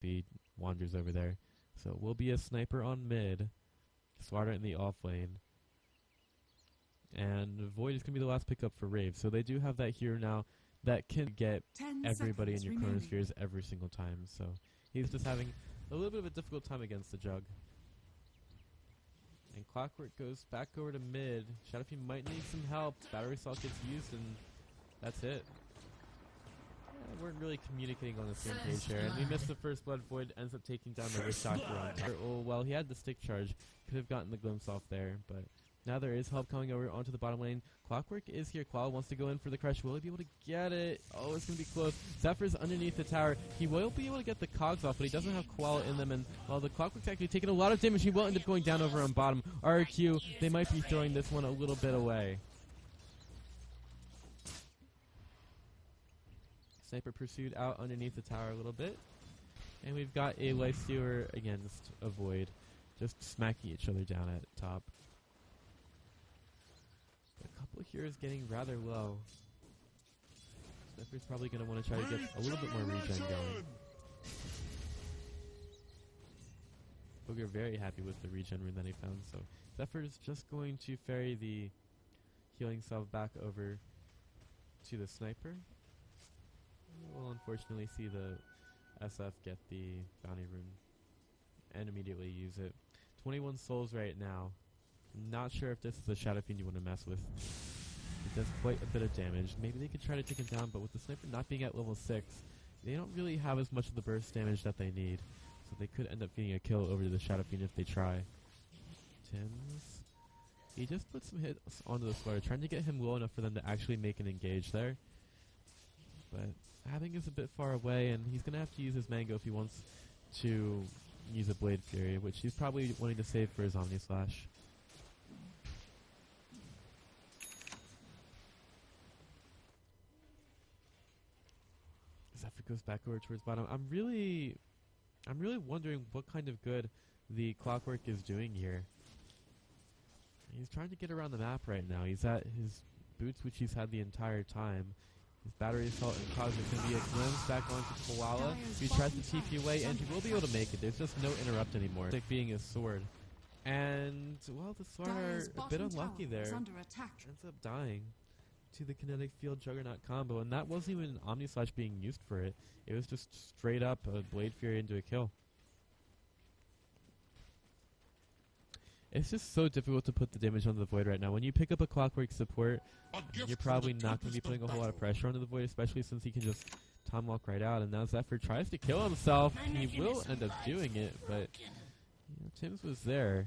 He wanders over there. So it will be a sniper on mid. Swatter in the off lane. And Void is going to be the last pickup for Rave. So they do have that hero now that can get everybody in your chronospheres every single time. So he's just having a little bit of a difficult time against the Jug. And Clockwork goes back over to mid. Shadowfiend might need some help. Battery Assault gets used and that's it. Yeah, weren't really communicating on the same page here. And we missed the first blood. Void ends up taking down the Wrist Shocker on top. Oh, well, he had the stick charge. Could have gotten the glimpse off there, but now there is help coming over onto the bottom lane. Clockwork is here. Qual wants to go in for the crush. Will he be able to get it? Oh, it's going to be close. Zephyr's underneath the tower. He will be able to get the cogs off, but he doesn't have Qual in them. And while the Clockwork's actually taking a lot of damage, he will end up going down over on bottom. RRQ, they might be throwing this one a little bit away. Sniper pursued out underneath the tower a little bit. And we've got a Lifestealer against a Void. Just smacking each other down at top. A couple of heroes getting rather low. Sniper's probably going to want to try to get a little bit more regen going. Booger very happy with the regen rune that he found. So Zephyr is just going to ferry the healing salve back over to the sniper. We'll unfortunately see the SF get the bounty rune and immediately use it. 21 souls right now. Not sure if this is the Shadowfiend you want to mess with. It does quite a bit of damage. Maybe they could try to take him down, but with the sniper not being at level 6, they don't really have as much of the burst damage that they need. So they could end up getting a kill over to the Shadowfiend if they try. Tims. He just put some hits onto the Swatter, trying to get him low enough for them to actually make an engage there. But Having is a bit far away, and he's going to have to use his Mango if he wants to use a Blade Fury, which he's probably wanting to save for his Omni Slash. Zephyr goes back over towards bottom. I'm really wondering what kind of good the Clockwork is doing here. He's trying to get around the map right now. He's at his boots, which he's had the entire time. His battery assault and Cosmic can be a glimpse back onto Koala. He tries to TP away, and he will be able to make it. There's just no interrupt anymore. Like being his sword. And, well, the Swatter, a bit unlucky there. Ends up dying to the Kinetic Field Juggernaut combo, and that wasn't even an Omni Slash being used for it. It was just straight up a Blade Fury into a kill. It's just so difficult to put the damage onto the Void right now. When you pick up a Clockwork support, you're probably not going to be putting a whole lot of pressure onto the Void, especially since he can just tomahawk right out. And now Zephyr tries to kill himself. He will end up doing it, but Tims was there.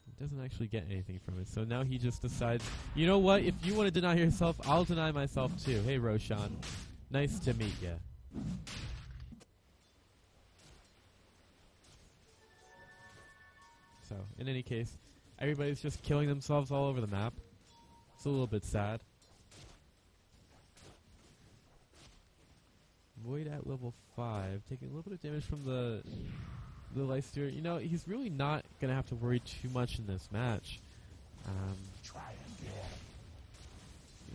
He doesn't actually get anything from it. So now he just decides, you know what? If you want to deny yourself, I'll deny myself too. Hey, Roshan. Nice to meet ya. So, in any case, everybody's just killing themselves all over the map. It's a little bit sad. Void at level 5, taking a little bit of damage from the Lifestealer. You know, he's really not going to have to worry too much in this match. Yeah,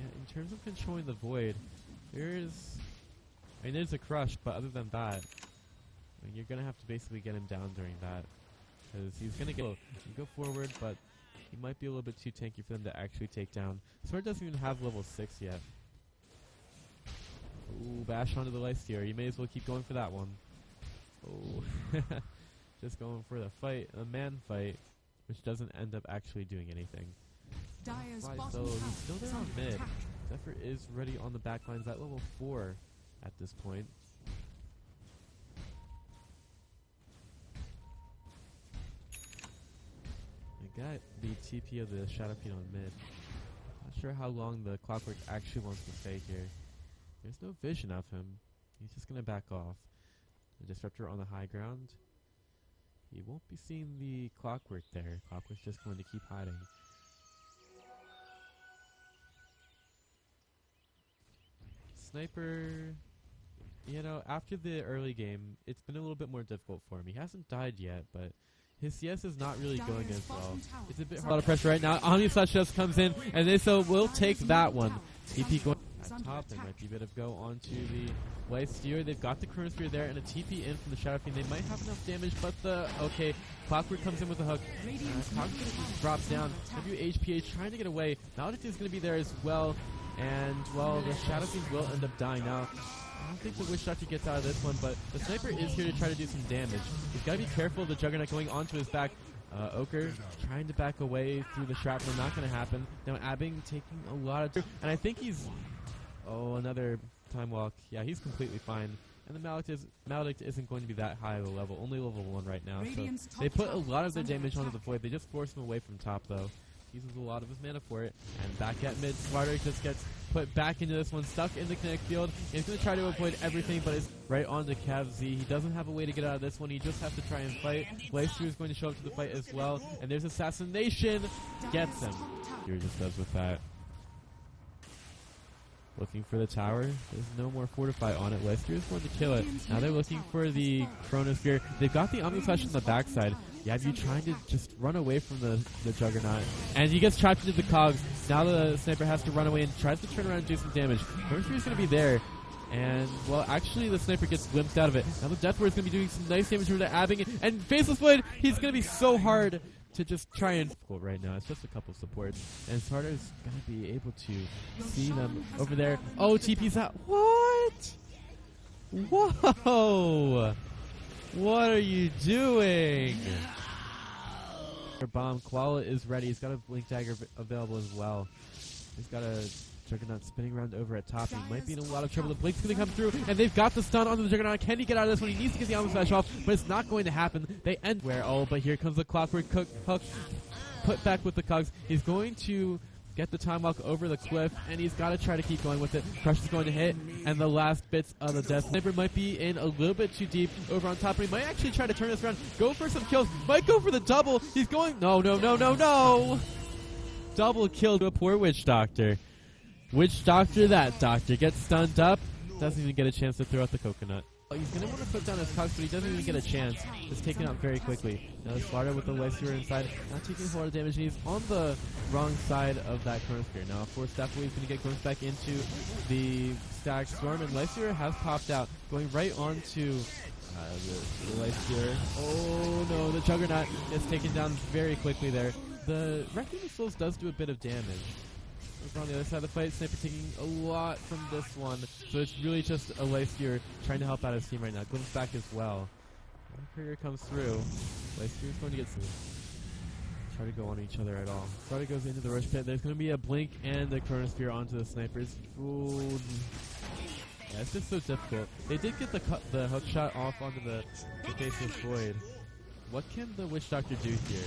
in terms of controlling the Void, there's a crush, but other than that, you're going to have to basically get him down during that. Because he's going to go forward, but he might be a little bit too tanky for them to actually take down. Sword doesn't even have level 6 yet. Ooh, bash onto the Lifestealer. You may as well keep going for that one. Oh, just going for the fight, a man fight, which doesn't end up actually doing anything. So he's still there on mid. Zephyr is ready on the back lines at level 4 at this point. Got the TP of the Shadowfiend on mid. Not sure how long the Clockwork actually wants to stay here. There's no vision of him. He's just going to back off. The Disruptor on the high ground. He won't be seeing the Clockwork there. Clockwork's just going to keep hiding. Sniper, you know, after the early game, it's been a little bit more difficult for him. He hasn't died yet, but his CS is not really going as well. It's a bit hard. A lot of pressure right now. Omni Slash just comes in, and Iso will take that one. TP going. at top. There might be a bit of go onto the White Steer. They've got the Chronosphere there and a TP in from the Shadow Fiend. They might have enough damage, but okay, Clockwork comes in with a hook. Clockwork just drops down. WHPH trying to get away. Maledict is going to be there as well, and well, the Shadow Fiend will end up dying now. I don't think the Witch Doctor gets out of this one, but the Sniper is here to try to do some damage. He's got to be careful of the Juggernaut going onto his back. Ochre trying to back away through the shrapnel, not going to happen. Now Abbing taking a lot of... And I think he's... Oh, another time walk. Yeah, he's completely fine. And the Maledict isn't going to be that high of a level, only level 1 right now. So they put a lot of their damage onto the Void. They just force him away from top, though. Uses a lot of his mana for it. And back at mid, Smarter just gets put back into this one, stuck in the kinetic field. He's going to try to avoid everything, but it's right on to Cav Z. He doesn't have a way to get out of this one. He just has to try and fight. Blaster is going to show up to the fight as well. And there's Assassination. Gets him. Here just does with that. Looking for the tower. There's no more Fortify on it. Leicester is going to kill it. Now they're looking for the Chronosphere. They've got the Omni Slash on the backside. Yabu trying to just run away from the Juggernaut. And he gets trapped into the cogs. Now the Sniper has to run away and tries to turn around and do some damage. Chronosphere is going to be there. And, well, actually the Sniper gets glimpsed out of it. Now the Death Ward is going to be doing some nice damage over to Abbing. And Faceless Void, he's going to be so hard to just try and... Right now, it's just a couple supports. And Sardar's going to be able to see them over there. Oh, TP's out. What? Whoa! What are you doing? Bomb. Koala is ready. He's got a Blink Dagger available as well. He's got a Juggernaut spinning around over at top. He might be in a lot of trouble. The Blink's going to come through, and they've got the stun onto the Juggernaut. Can he get out of this one? He needs to get the Almond Slash off, but it's not going to happen. They end where, oh, but here comes the Clockwork hook. Put back with the cogs. He's going to get the time walk over the cliff, and he's got to try to keep going with it. Crush is going to hit, and the last bits of the Death Sniper might be in a little bit too deep over on top, but he might actually try to turn this around, go for some kills, might go for the double. He's going, no. Double kill to a poor Witch Doctor. Witch Doctor, that doctor, gets stunned up, doesn't even get a chance to throw out the coconut. He's going to want to put down his cogs, but he doesn't even get a chance. It's taken out very quickly. Now Sparta with the Leicester inside, not taking a whole lot of damage, and he's on the wrong side of that Chronosphere. Now, of course, Deathwave is going to get going back into the Static Storm, and Leicester has popped out, going right onto the Leicester. Oh no, the Juggernaut gets taken down very quickly there. The Wrecking the Souls does do a bit of damage. Over on the other side of the fight, Sniper taking a lot from this one, so it's really just a Leicester trying to help out his team right now. Glimpse back as well. Courier comes through. Leicester is going to get some. Try to go on each other at all. Sparta goes into the rush pit. There's going to be a Blink and the Chronosphere onto the Snipers. Ooh. Yeah, it's just so difficult. They did get the hook shot off onto the Faceless Void. What can the Witch Doctor do here?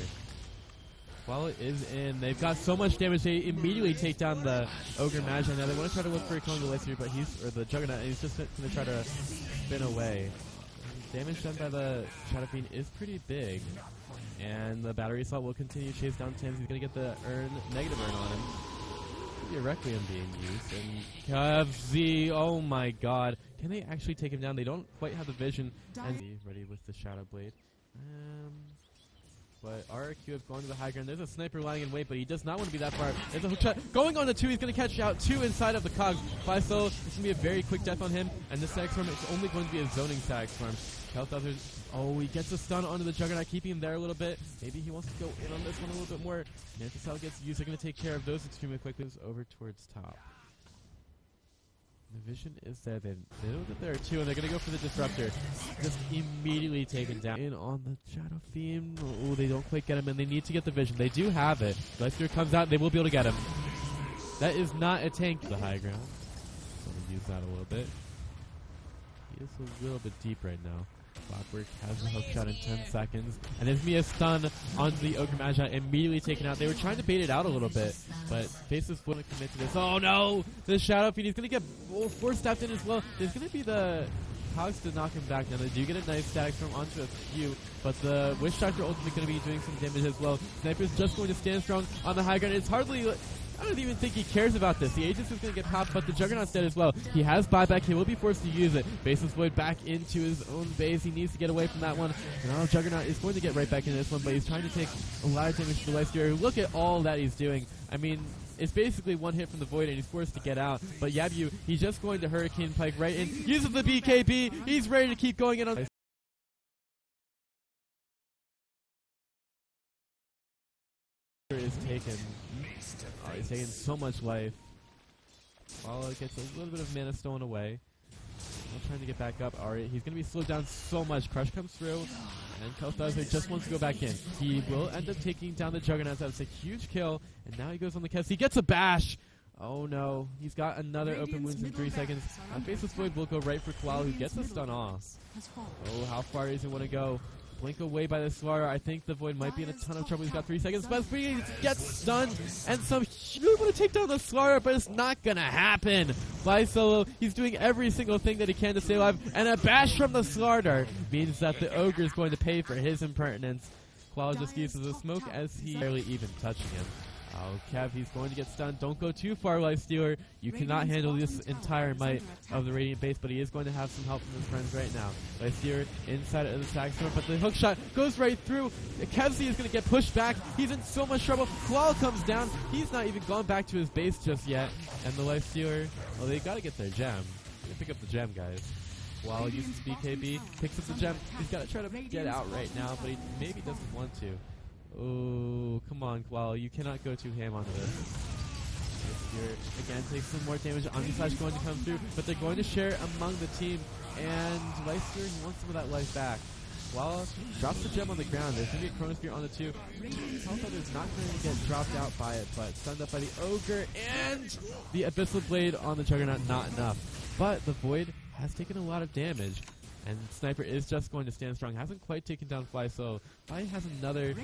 While it is in, they've got so much damage, they immediately take down the Ogre Magi. Now they want to try to look for a killing the Leicester, but or the Juggernaut, and he's just going to try to spin away. Damage done by the Shadow Fiend is pretty big, and the Battery Assault will continue to chase down Thames. He's going to get the negative earn on him. Could be a Requiem being used, and Cav Z, oh my god. Can they actually take him down? They don't quite have the vision. And ready with the Shadow Blade. But RRQ have gone to the high ground. There's a Sniper lying in wait, but he does not want to be that far. There's a hook shot going on to 2. He's going to catch out 2 inside of the cogs. By solo, it's going to be a very quick death on him. And this Static Storm is only going to be a zoning Static Storm. Oh, he gets a stun onto the Juggernaut, keeping him there a little bit. Maybe he wants to go in on this one a little bit more. Mantis Cell gets used. They're going to take care of those extremely quickly. Over towards top. The vision is there. They know that there are 2, and they're going to go for the Disruptor. Just immediately taken down. In on the Shadow Fiend. Oh, they don't quite get him, and they need to get the vision. They do have it. Leicester comes out, and they will be able to get him. That is not a tank to the high ground. So I'm going to use that a little bit. He is a little bit deep right now. Clockwork has the hook shot in 10 seconds. And there's a stun onto the Ogre Magi, immediately taken out. They were trying to bait it out a little bit, but Faceless wouldn't commit to this. Oh no! The Shadow Fiend, he's going to get 4-stepped in as well. There's going to be the cogs to knock him back. Now they do get a nice Static Storm onto a few, but the Witch Doctor ultimately going to be doing some damage as well. Sniper's just going to stand strong on the high ground. It's hardly... I don't even think he cares about this. The Aegis is going to get popped, but the Juggernaut's dead as well. He has buyback. He will be forced to use it. Faceless Void back into his own base. He needs to get away from that one. Now Juggernaut is going to get right back into this one, but he's trying to take a lot of damage to the Leicester. Look at all that he's doing. I mean, it's basically one hit from the Void and he's forced to get out. But Yabu, he's just going to Hurricane Pike right in, uses the BKB, he's ready to keep going in on is taken. Oh, he's taken so much life. Swallow gets a little bit of mana stolen away. Still trying to get back up. Alright, he's going to be slowed down so much. Crush comes through, and Kel'Thuzzer just wants to go back in. He will end up taking down the Juggernaut. That's a huge kill, and now he goes on the Kes. He gets a bash! Oh no, he's got another open wounds in 3 seconds. Faceless Void will go right for Koala, who gets the stun off. Oh, how far does he want to go? Blink away by the Swara. I think the Void might be in a ton of trouble. He's got 3 seconds, but he gets stunned, and some really want to take down the Swara, but it's not gonna happen. Fly Solo, he's doing every single thing that he can to stay alive, and a bash from the Slardar means that the Ogre is going to pay for his impertinence. Koala just uses the smoke as he barely even touching him. Oh, Kev, he's going to get stunned. Don't go too far, Lifestealer. You cannot handle this entire might of the Radiant base, but he is going to have some help from his friends right now. Lifestealer inside of the attack storm, but the hook shot goes right through. Kevzy is going to get pushed back. He's in so much trouble. Koala comes down. He's not even gone back to his base just yet. And the Lifestealer, well, they got to get their gem. They pick up the gem, guys. Koala uses BKB, picks up the gem. He's got to try to get out right now, but he maybe doesn't want to. Oh, come on, Koala. You cannot go too ham onto this. Here, again, takes some more damage. Omnislash going to come through, but they're going to share among the team. And Lifestealer, he wants some of that life back. Koala drops the gem on the ground. There's going to be a Chronosphere on the 2. Health not going to get dropped out by it, but stunned up by the Ogre. And the Abyssal Blade on the Juggernaut, not enough. But the Void has taken a lot of damage. And Sniper is just going to stand strong. Hasn't quite taken down Fly, so Fly has another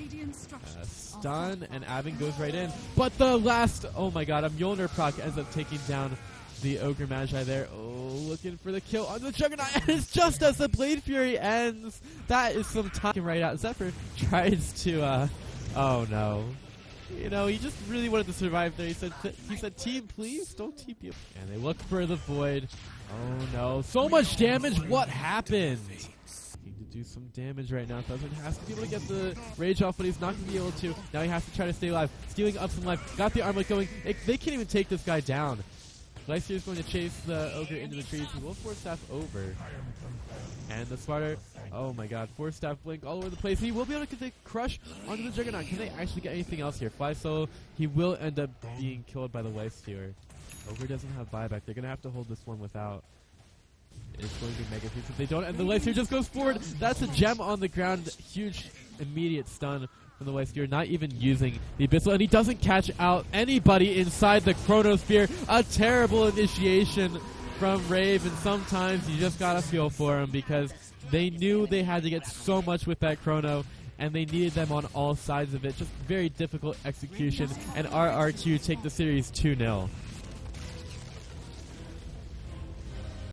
stun, and Avin goes right in. But the last, oh my god, a Mjolnir proc ends up taking down the Ogre Magi there. Oh, looking for the kill on the Juggernaut, and it's just as the Blade Fury ends. That is some time right out. Zephyr tries to, oh no. You know, he just really wanted to survive there. He said, team, please, don't TP. And they look for the Void. Oh no, so much damage, what happened? Need to do some damage right now. Thuzzard has to be able to get the rage off, but he's not going to be able to. Now he has to try to stay alive. Stealing up some life, got the armlet going. They can't even take this guy down. Lycia is going to chase the Ogre into the trees. He will Force Staff over. And the Sparta, oh my god, Force Staff blink all over the place. He will be able to crush onto the Juggernaut. Can they actually get anything else here? Fly Solo, he will end up being killed by the Lifestealer. Ogre doesn't have buyback. They're going to have to hold this one without. It's going to be Mega Fuse if they don't. And the Lifestealer just goes forward. That's a gem on the ground. Huge immediate stun from the Lifestealer, not even using the Abyssal. And he doesn't catch out anybody inside the Chronosphere. A terrible initiation from Rave. And sometimes you just got to feel for him because they knew they had to get so much with that Chrono. And they needed them on all sides of it. Just very difficult execution. And RRQ take the series 2-0.